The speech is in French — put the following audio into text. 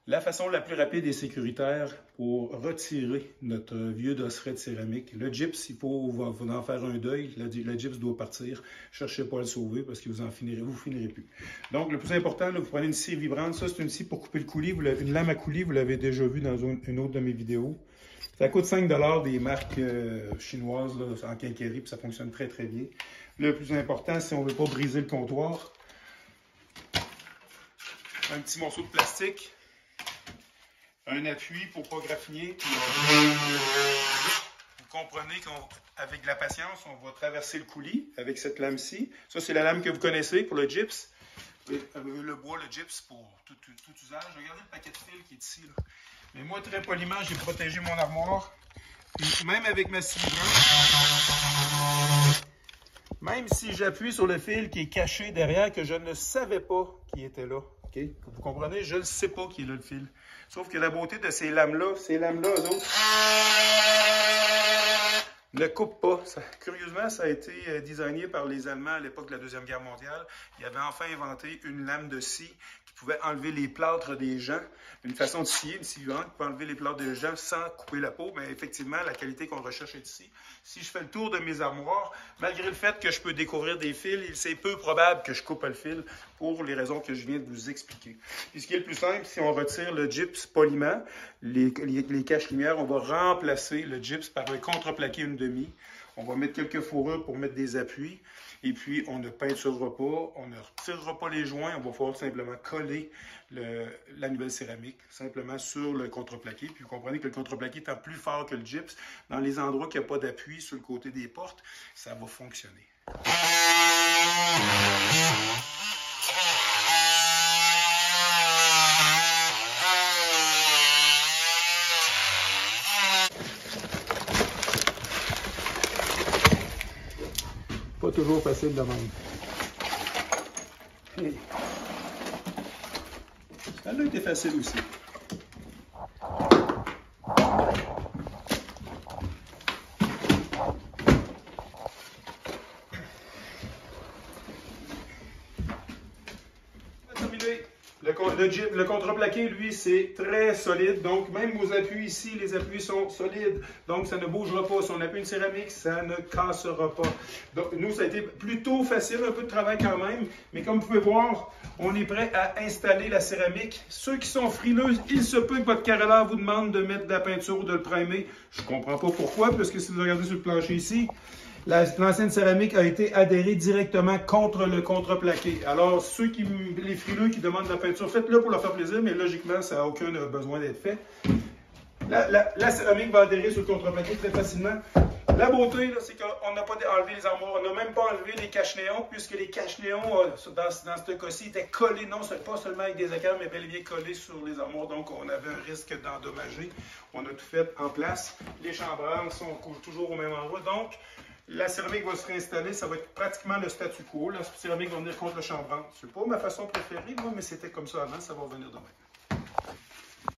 La façon la plus rapide et sécuritaire pour retirer notre vieux dosseret de céramique, le gyps, il faut en faire un deuil, le gyps doit partir. Cherchez pas à le sauver parce que vous finirez plus. Donc, le plus important, là, vous prenez une scie vibrante. Ça, c'est une scie pour couper le coulis. Une lame à coulis, vous l'avez déjà vu dans une autre de mes vidéos. Ça coûte 5 $ des marques chinoises là, en quincaillerie, puis ça fonctionne très, très bien. Le plus important, si on ne veut pas briser le comptoir, un petit morceau de plastique. Un appui pour ne pas graffiner. Vous comprenez qu'avec de la patience, on va traverser le coulis avec cette lame-ci. Ça, c'est la lame que vous connaissez pour le gyps. Le bois, le gyps pour tout usage. Regardez le paquet de fil qui est ici. Là. Mais moi, très poliment, j'ai protégé mon armoire. Puis même avec ma scie vibrante, même si j'appuie sur le fil qui est caché derrière, que je ne savais pas qu'il était là. Okay? Vous comprenez? Je ne sais pas qui est là le fil. Sauf que la beauté de ces lames-là, eux autres, ne coupent pas. Curieusement, ça a été designé par les Allemands à l'époque de la Deuxième Guerre mondiale. Ils avaient enfin inventé une lame de scie qui pouvait enlever les plâtres des gens. Une façon de scier, une scie vibrante qui peut enlever les plâtres des gens sans couper la peau. Mais effectivement, la qualité qu'on recherche est ici. Si je fais le tour de mes armoires, malgré le fait que je peux découvrir des fils, c'est peu probable que je coupe le fil pour les raisons que je viens de vous expliquer. Puis ce qui est le plus simple, si on retire le gyps poliment, les caches-lumières, on va remplacer le gyps par un contreplaqué 1/2. On va mettre quelques fourrures pour mettre des appuis. Et puis, on ne peinturera pas, on ne retirera pas les joints. On va pouvoir simplement coller la nouvelle céramique, simplement sur le contreplaqué. Puis, vous comprenez que le contreplaqué étant plus fort que le gyps, dans les endroits qui n'ont pas d'appui sur le côté des portes, ça va fonctionner. Pas toujours facile de même. Hey. Ça a été facile aussi. Le contreplaqué, lui, c'est très solide. Donc, même vos appuis ici, les appuis sont solides. Donc, ça ne bougera pas. Si on appuie une céramique, ça ne cassera pas. Donc, nous, ça a été plutôt facile, un peu de travail quand même. Mais comme vous pouvez voir, on est prêt à installer la céramique. Ceux qui sont frileux, il se peut que votre carreleur vous demande de mettre de la peinture ou de le primer. Je ne comprends pas pourquoi, parce que si vous regardez sur le plancher ici, l'ancienne céramique a été adhérée directement contre le contreplaqué. Alors, les frileux qui demandent de la peinture, faites-le pour leur faire plaisir, mais logiquement, ça n'a aucun besoin d'être fait. La céramique va adhérer sur le contreplaqué très facilement. La beauté, c'est qu'on n'a pas enlevé les armoires, on n'a même pas enlevé les caches-néons, puisque les caches-néons, dans ce cas-ci, étaient collés, non pas seulement avec des écailles, mais bel et bien collés sur les armoires, donc on avait un risque d'endommager. On a tout fait en place. Les chambranles sont toujours au même endroit, donc la céramique va se réinstaller, ça va être pratiquement le statu quo. La céramique va venir contre le chambranle. C'est pas ma façon préférée, moi, mais c'était comme ça avant, ça va revenir demain.